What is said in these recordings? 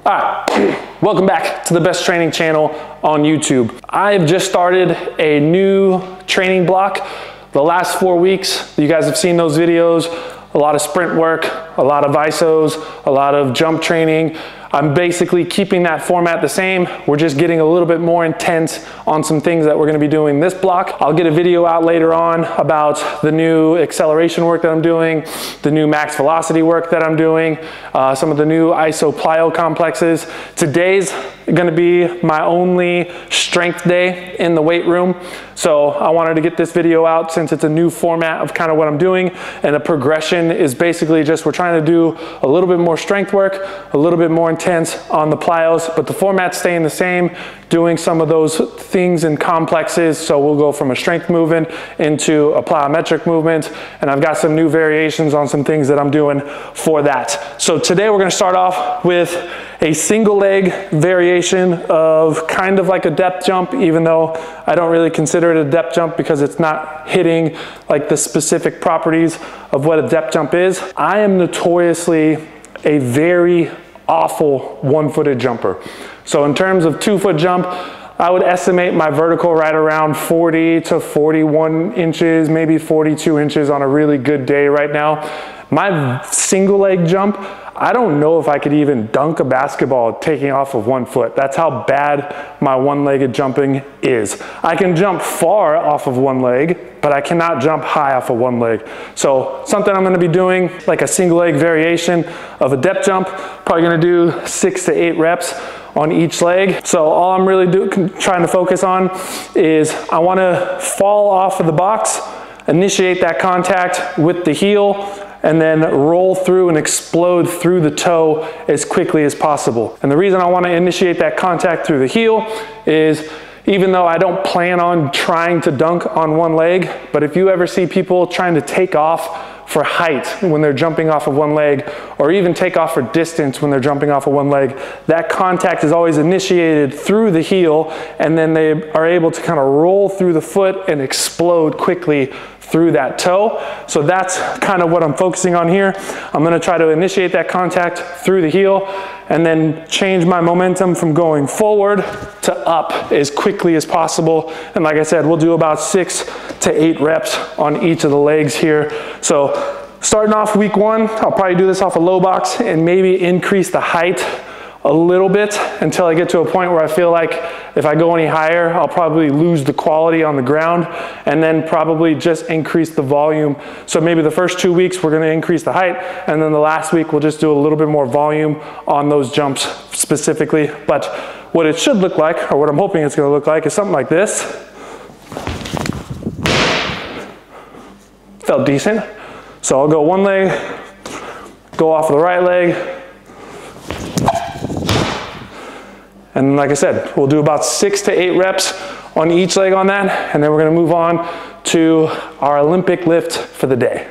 Welcome back to the best training channel on YouTube. I've just started a new training block. The last 4 weeks, you guys have seen those videos, a lot of sprint work, a lot of ISOs, a lot of jump training. I'm basically keeping that format the same. We're just getting a little bit more intense on some things that we're gonna be doing this block. I'll get a video out later on about the new acceleration work that I'm doing, the new max velocity work that I'm doing, some of the new iso plyo complexes. Today's gonna be my only strength day in the weight room. So I wanted to get this video out since it's a new format of kind of what I'm doing. And the progression is basically just, we're trying to do a little bit more strength work, a little bit more intense on the plyos, but the format's staying the same, doing some of those things in complexes. So we'll go from a strength movement into a plyometric movement. And I've got some new variations on some things that I'm doing for that. So today we're gonna start off with a single leg variation of kind of like a depth jump, even though I don't really consider it a depth jump because it's not hitting like the specific properties of what a depth jump is. I am notoriously a very awful one-footed jumper. So in terms of 2-foot jump, I would estimate my vertical right around 40 to 41 inches, maybe 42 inches on a really good day right now. My single leg jump, I don't know if I could even dunk a basketball taking off of 1 foot. That's how bad my one-legged jumping is. I can jump far off of one leg, but I cannot jump high off of one leg. So something I'm gonna be doing, like a single leg variation of a depth jump, probably gonna do 6 to 8 reps on each leg. So all I'm really trying to focus on is I wanna fall off of the box, initiate that contact with the heel, and then roll through and explode through the toe as quickly as possible. And the reason I want to initiate that contact through the heel is even though I don't plan on trying to dunk on one leg, but if you ever see people trying to take off for height when they're jumping off of one leg, or even take off for distance when they're jumping off of one leg, that contact is always initiated through the heel, and then they are able to kind of roll through the foot and explode quickly through that toe. So that's kind of what I'm focusing on here. I'm gonna try to initiate that contact through the heel and then change my momentum from going forward to up as quickly as possible. And like I said, we'll do about 6 to 8 reps on each of the legs here. So starting off week 1, I'll probably do this off a low box and maybe increase the height a little bit until I get to a point where I feel like if I go any higher, I'll probably lose the quality on the ground, and then probably just increase the volume. So maybe the first 2 weeks, we're gonna increase the height, and then the last week, we'll just do a little bit more volume on those jumps specifically. But what it should look like, or what I'm hoping it's gonna look like, is something like this. Felt decent. So I'll go one leg, go off of the right leg, and like I said, we'll do about 6 to 8 reps on each leg on that, and then we're gonna move on to our Olympic lift for the day.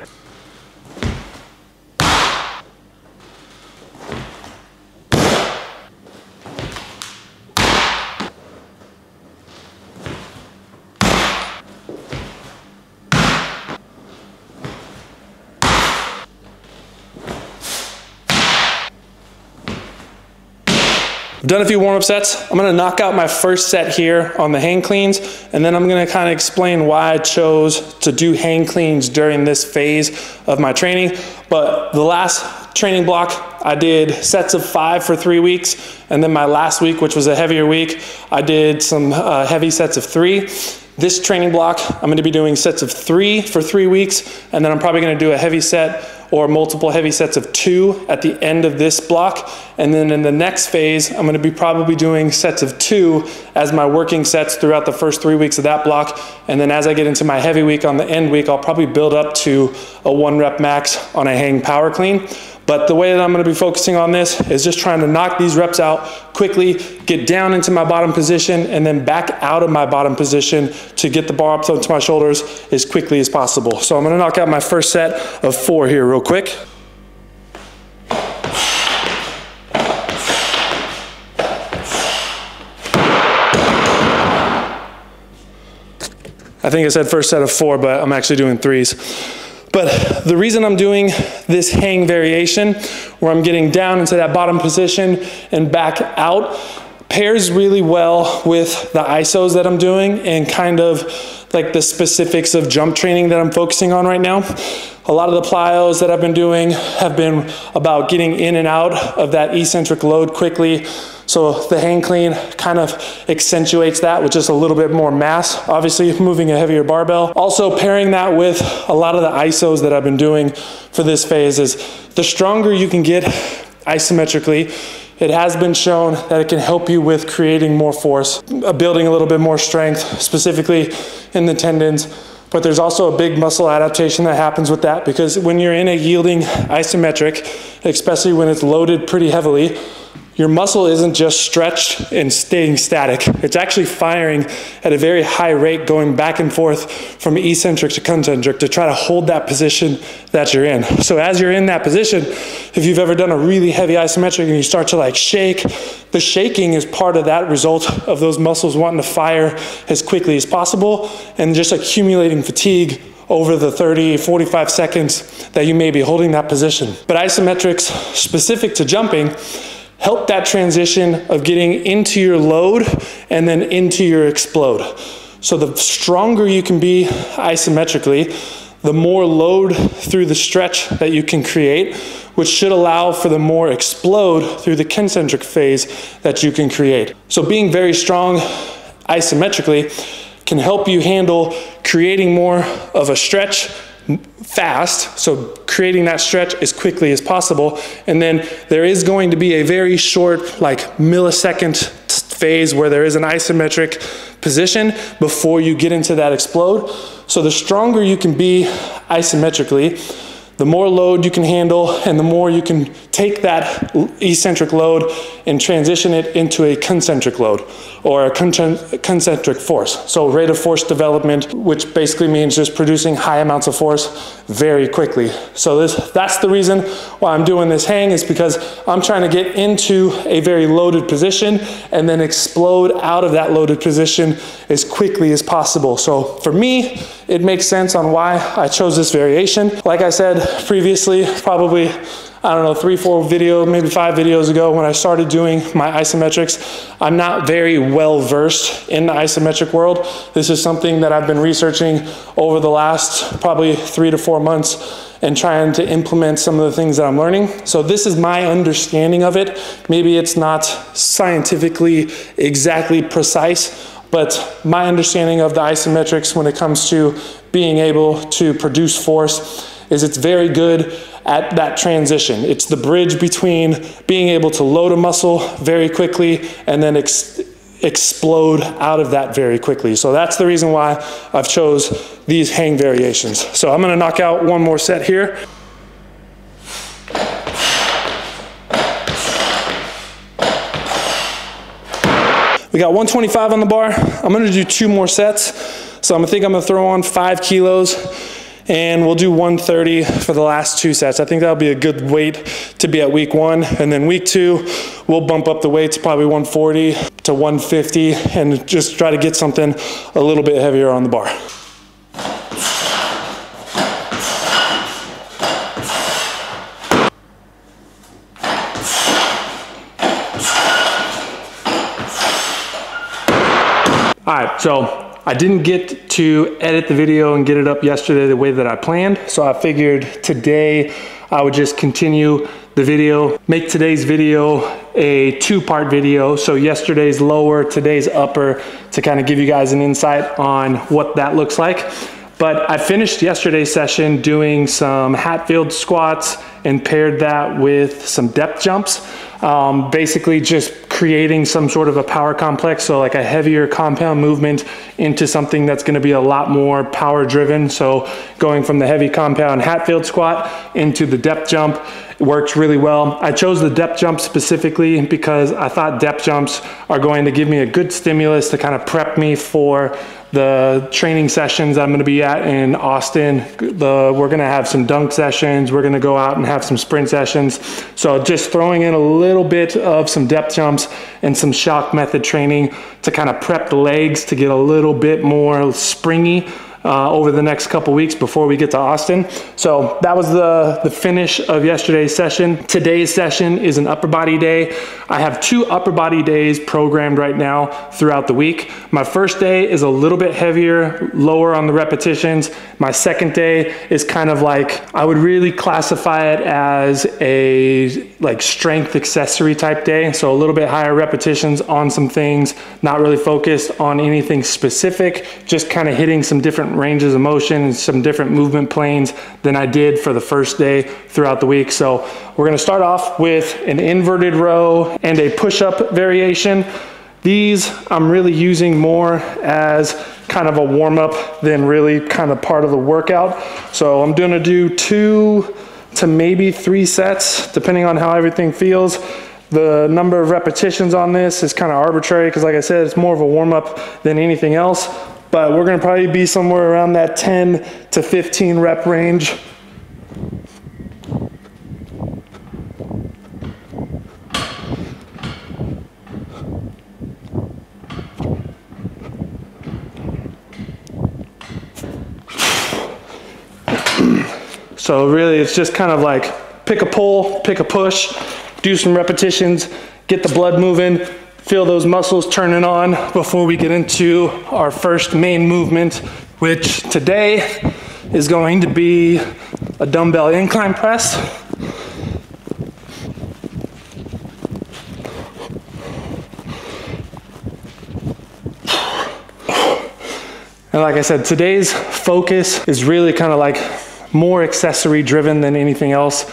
I've done a few warm-up sets. I'm gonna knock out my first set here on the hang cleans, and then I'm gonna kind of explain why I chose to do hang cleans during this phase of my training. But the last training block, I did sets of 5 for 3 weeks, and then my last week, which was a heavier week, I did some heavy sets of 3. This training block, I'm gonna be doing sets of 3 for 3 weeks, and then I'm probably gonna do a heavy set or multiple heavy sets of 2 at the end of this block. And then in the next phase, I'm gonna be probably doing sets of 2 as my working sets throughout the first 3 weeks of that block. And then as I get into my heavy week on the end week, I'll probably build up to a 1 rep max on a hang power clean. But the way that I'm gonna be focusing on this is just trying to knock these reps out quickly, get down into my bottom position, and then back out of my bottom position to get the bar up to my shoulders as quickly as possible. So I'm gonna knock out my first set of 4 here real quick. I think I said first set of 4, but I'm actually doing 3s. But the reason I'm doing this hang variation, where I'm getting down into that bottom position and back out, pairs really well with the ISOs that I'm doing and kind of like the specifics of jump training that I'm focusing on right now. A lot of the plyos that I've been doing have been about getting in and out of that eccentric load quickly. So the hang clean kind of accentuates that with just a little bit more mass, obviously moving a heavier barbell. Also pairing that with a lot of the ISOs that I've been doing for this phase is the stronger you can get isometrically, it has been shown that it can help you with creating more force, building a little bit more strength, specifically in the tendons. But there's also a big muscle adaptation that happens with that, because when you're in a yielding isometric, especially when it's loaded pretty heavily, your muscle isn't just stretched and staying static. It's actually firing at a very high rate, going back and forth from eccentric to concentric to try to hold that position that you're in. So as you're in that position, if you've ever done a really heavy isometric and you start to like shake, the shaking is part of that result of those muscles wanting to fire as quickly as possible and just accumulating fatigue over the 30, 45 seconds that you may be holding that position. But isometrics specific to jumping help that transition of getting into your load and then into your explode. So the stronger you can be isometrically, the more load through the stretch that you can create, which should allow for the more explode through the concentric phase that you can create. So being very strong isometrically can help you handle creating more of a stretch fast, so creating that stretch as quickly as possible. And then there is going to be a very short, like millisecond phase where there is an isometric position before you get into that explode. So the stronger you can be isometrically, the more load you can handle and the more you can take that eccentric load and transition it into a concentric load or a concentric force. So rate of force development, which basically means just producing high amounts of force very quickly. So that's the reason why I'm doing this hang, is because I'm trying to get into a very loaded position and then explode out of that loaded position as quickly as possible. So for me, it makes sense on why I chose this variation. Like I said previously, probably, I don't know, 3, 4 videos, maybe 5 videos ago when I started doing my isometrics, I'm not very well versed in the isometric world. This is something that I've been researching over the last probably 3 to 4 months and trying to implement some of the things that I'm learning. So this is my understanding of it. Maybe it's not scientifically exactly precise, but my understanding of the isometrics when it comes to being able to produce force is it's very good at that transition. It's the bridge between being able to load a muscle very quickly and then explode out of that very quickly. So that's the reason why I've chose these hang variations. So I'm gonna knock out one more set here. We got 125 on the bar. I'm gonna do 2 more sets. So I think I'm gonna throw on 5 kilos and we'll do 130 for the last 2 sets. I think that'll be a good weight to be at week 1. And then week 2, we'll bump up the weight to probably 140 to 150 and just try to get something a little bit heavier on the bar. All right, so I didn't get to edit the video and get it up yesterday the way that I planned. So I figured today I would just continue the video, make today's video a 2-part video. So yesterday's lower, today's upper, to kind of give you guys an insight on what that looks like. But I finished yesterday's session doing some Hatfield squats and paired that with some depth jumps. Basically just creating some sort of a power complex, so like a heavier compound movement into something that's going to be a lot more power driven. So going from the heavy compound Hatfield squat into the depth jump, it works really well. I chose the depth jump specifically because I thought depth jumps are going to give me a good stimulus to kind of prep me for the training sessions I'm gonna be at in Austin. We're gonna have some dunk sessions. We're gonna go out and have some sprint sessions. So just throwing in a little bit of some depth jumps and some shock method training to kind of prep the legs to get a little bit more springy over the next couple weeks before we get to Austin. So that was the finish of yesterday's session. Today's session is an upper body day. I have 2 upper body days programmed right now throughout the week. My first day is a little bit heavier, lower on the repetitions. My second day is kind of like, I would really classify it as a like strength accessory type day. So a little bit higher repetitions on some things, not really focused on anything specific, just kind of hitting some different ranges of motion and some different movement planes than I did for the first day throughout the week. So we're gonna start off with an inverted row and a push-up variation. These I'm really using more as kind of a warm-up than really kind of part of the workout. So I'm gonna do 2 to maybe 3 sets, depending on how everything feels. The number of repetitions on this is kind of arbitrary because like I said, it's more of a warm-up than anything else. But we're gonna probably be somewhere around that 10 to 15 rep range. So really it's just kind of like pick a pull, pick a push, do some repetitions, get the blood moving, feel those muscles turning on before we get into our first main movement, which today is going to be a dumbbell incline press. And like I said, today's focus is really kind of like more accessory driven than anything else.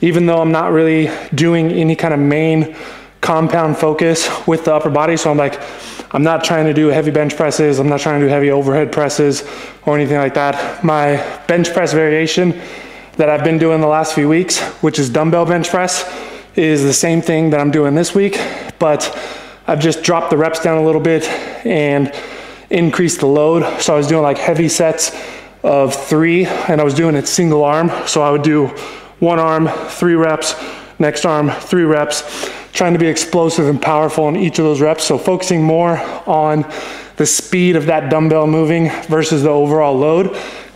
Even though I'm not really doing any kind of main compound focus with the upper body. So I'm not trying to do heavy bench presses. I'm not trying to do heavy overhead presses or anything like that. My bench press variation that I've been doing the last few weeks, which is dumbbell bench press, is the same thing that I'm doing this week, but I've just dropped the reps down a little bit and increased the load. So I was doing like heavy sets of 3 and I was doing it single arm. So I would do 1 arm, 3 reps, next arm, 3 reps, trying to be explosive and powerful in each of those reps. So focusing more on the speed of that dumbbell moving versus the overall load.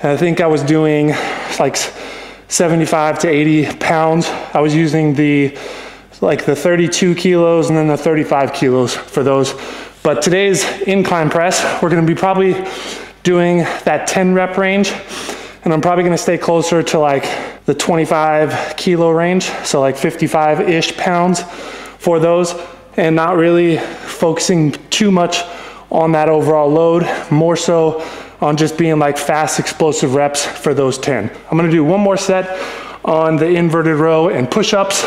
And I think I was doing like 75 to 80 pounds. I was using the 32 kilos and then the 35 kilos for those. But today's incline press, we're gonna be probably doing that 10 rep range. And I'm probably gonna stay closer to like the 25 kilo range. So like 55-ish pounds for those, and not really focusing too much on that overall load, more so on just being like fast explosive reps for those 10. I'm gonna do 1 more set on the inverted row and push-ups.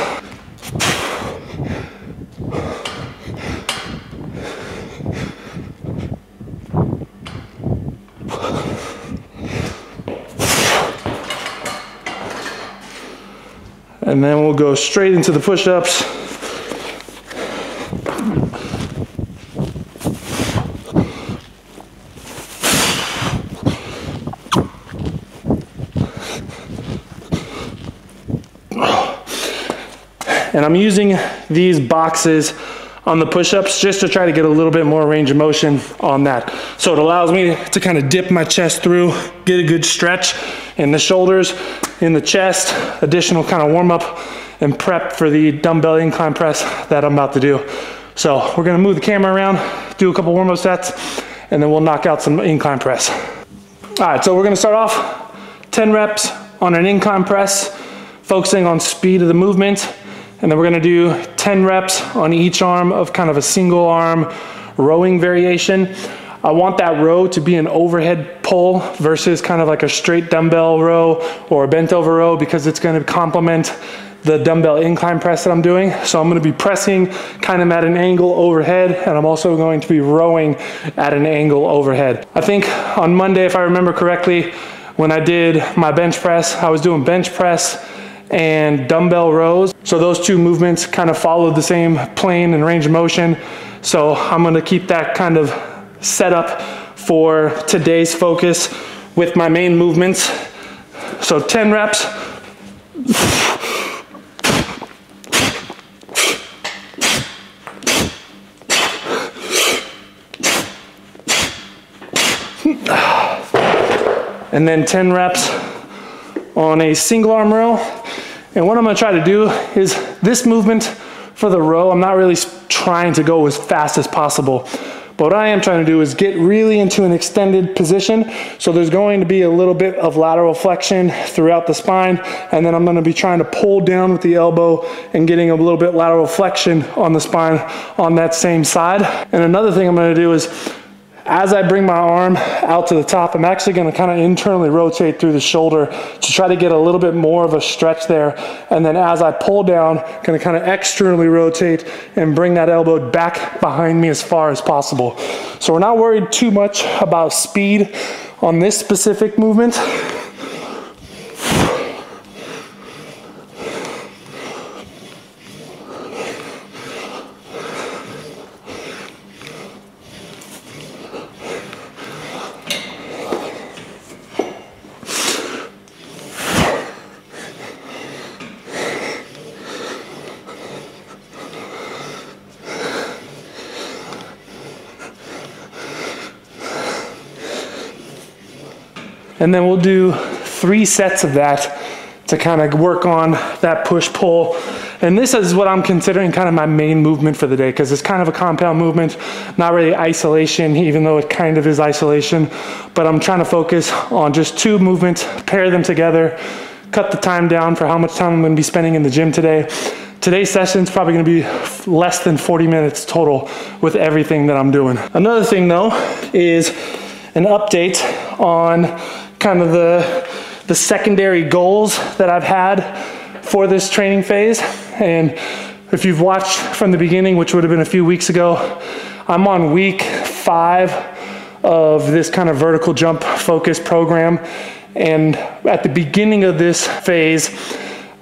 And then we'll go straight into the push-ups. And I'm using these boxes on the push-ups just to try to get a little bit more range of motion on that. So it allows me to kind of dip my chest through, get a good stretch in the shoulders, in the chest, additional kind of warm up and prep for the dumbbell incline press that I'm about to do. So we're gonna move the camera around, do a couple warm up sets, and then we'll knock out some incline press. All right, so we're gonna start off 10 reps on an incline press, focusing on speed of the movement. And then we're gonna do 10 reps on each arm of kind of a single arm rowing variation. I want that row to be an overhead pull versus kind of like a straight dumbbell row or a bent over row, because it's gonna complement the dumbbell incline press that I'm doing. So I'm gonna be pressing kind of at an angle overhead, and I'm also going to be rowing at an angle overhead. I think on Monday, if I remember correctly, when I did my bench press, I was doing bench press and dumbbell rows. So those 2 movements kind of followed the same plane and range of motion. So I'm gonna keep that kind of set up for today's focus with my main movements. So 10 reps. and then 10 reps on a single arm row. And what I'm gonna try to do is this movement for the row, I'm not really trying to go as fast as possible. But what I am trying to do is get really into an extended position. So there's going to be a little bit of lateral flexion throughout the spine. And then I'm gonna be trying to pull down with the elbow and getting a little bit lateral flexion on the spine on that same side. And another thing I'm gonna do is, as I bring my arm out to the top, I'm actually gonna kind of internally rotate through the shoulder to try to get a little bit more of a stretch there. And then as I pull down, gonna kind of externally rotate and bring that elbow back behind me as far as possible. So we're not worried too much about speed on this specific movement. And then we'll do 3 sets of that to kind of work on that push-pull. And this is what I'm considering kind of my main movement for the day, because it's kind of a compound movement, not really isolation, even though it kind of is isolation. But I'm trying to focus on just 2 movements, pair them together, cut the time down for how much time I'm gonna be spending in the gym today. Today's session is probably gonna be less than 40 minutes total with everything that I'm doing. Another thing though is an update on kind of the secondary goals that I've had for this training phase. And if you've watched from the beginning, which would have been a few weeks ago, I'm on week 5 of this kind of vertical jump focus program. And at the beginning of this phase,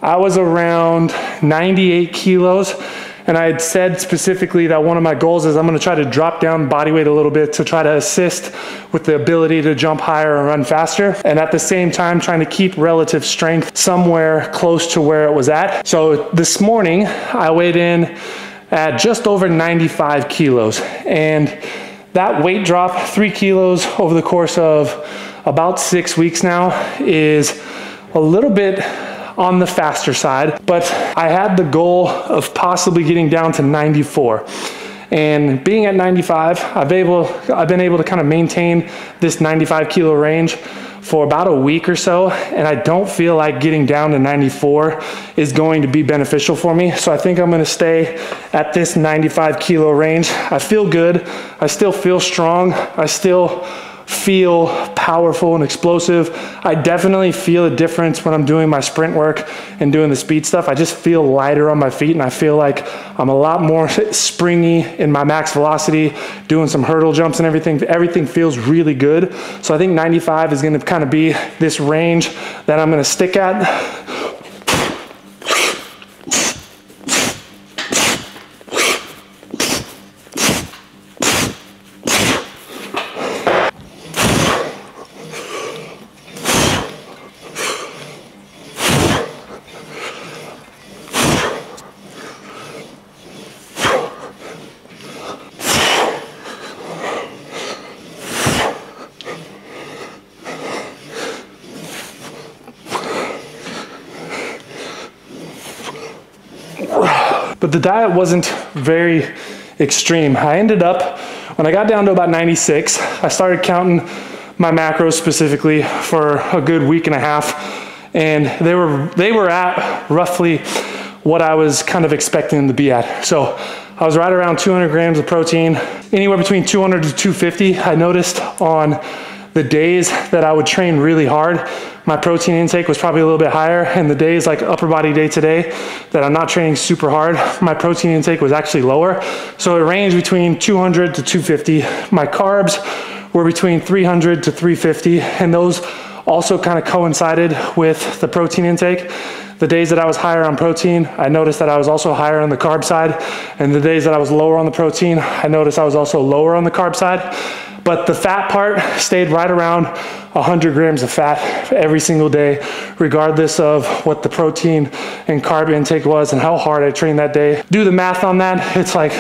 I was around 98 kilos. And I had said specifically that one of my goals is I'm gonna try to drop down body weight a little bit to try to assist with the ability to jump higher and run faster. And at the same time, trying to keep relative strength somewhere close to where it was at. So this morning, I weighed in at just over 95 kilos. And that weight drop, 3 kilos over the course of about 6 weeks now, is a little bit on the faster side, but I had the goal of possibly getting down to 94. And being at 95, I've been able to kind of maintain this 95 kilo range for about a week or so, and I don't feel like getting down to 94 is going to be beneficial for me. So I think I'm gonna stay at this 95 kilo range. I feel good, I still feel strong, I still feel powerful and explosive. I definitely feel a difference when I'm doing my sprint work and doing the speed stuff. I just feel lighter on my feet, and I feel like I'm a lot more springy in my max velocity, doing some hurdle jumps and everything. Everything feels really good. So I think 95 is gonna kind of be this range that I'm gonna stick at. But the diet wasn't very extreme. I ended up, when I got down to about 96, I started counting my macros specifically for a good week and a half, and they were at roughly what I was kind of expecting them to be at. So I was right around 200 grams of protein, anywhere between 200 to 250. I noticed on the days that I would train really hard, my protein intake was probably a little bit higher, and the days like upper body day today that I'm not training super hard, my protein intake was actually lower. So it ranged between 200 to 250. My carbs were between 300 to 350, and those also kind of coincided with the protein intake. The days that I was higher on protein, I noticed that I was also higher on the carb side, and the days that I was lower on the protein, I noticed I was also lower on the carb side. But the fat part stayed right around 100 grams of fat every single day, regardless of what the protein and carb intake was and how hard I trained that day. Do the math on that, it's like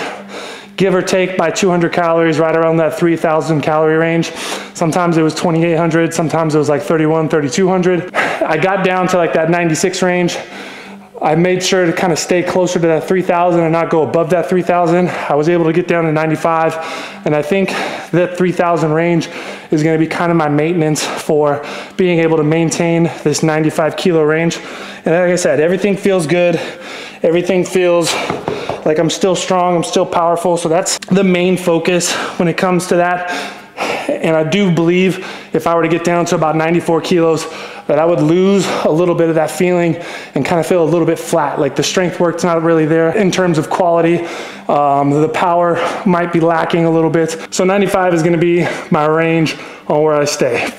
give or take by 200 calories, right around that 3,000 calorie range. Sometimes it was 2,800, sometimes it was like 3,200. I got down to like that 96 range. I made sure to kind of stay closer to that 3,000 and not go above that 3,000. I was able to get down to 95, and I think that 3,000 range is going to be kind of my maintenance for being able to maintain this 95 kilo range. And like I said, everything feels good. Everything feels like I'm still strong, I'm still powerful. So that's the main focus when it comes to that. And I do believe if I were to get down to about 94 kilos, that I would lose a little bit of that feeling and kind of feel a little bit flat. Like the strength work's not really there in terms of quality. The power might be lacking a little bit. So 95 is gonna be my range on where I stay.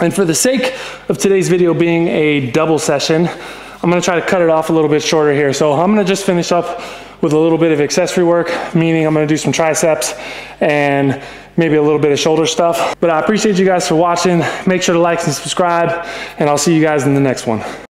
And for the sake of today's video being a double session, I'm gonna try to cut it off a little bit shorter here. So I'm gonna just finish up with a little bit of accessory work, meaning I'm gonna do some triceps and maybe a little bit of shoulder stuff. But I appreciate you guys for watching. Make sure to like and subscribe, and I'll see you guys in the next one.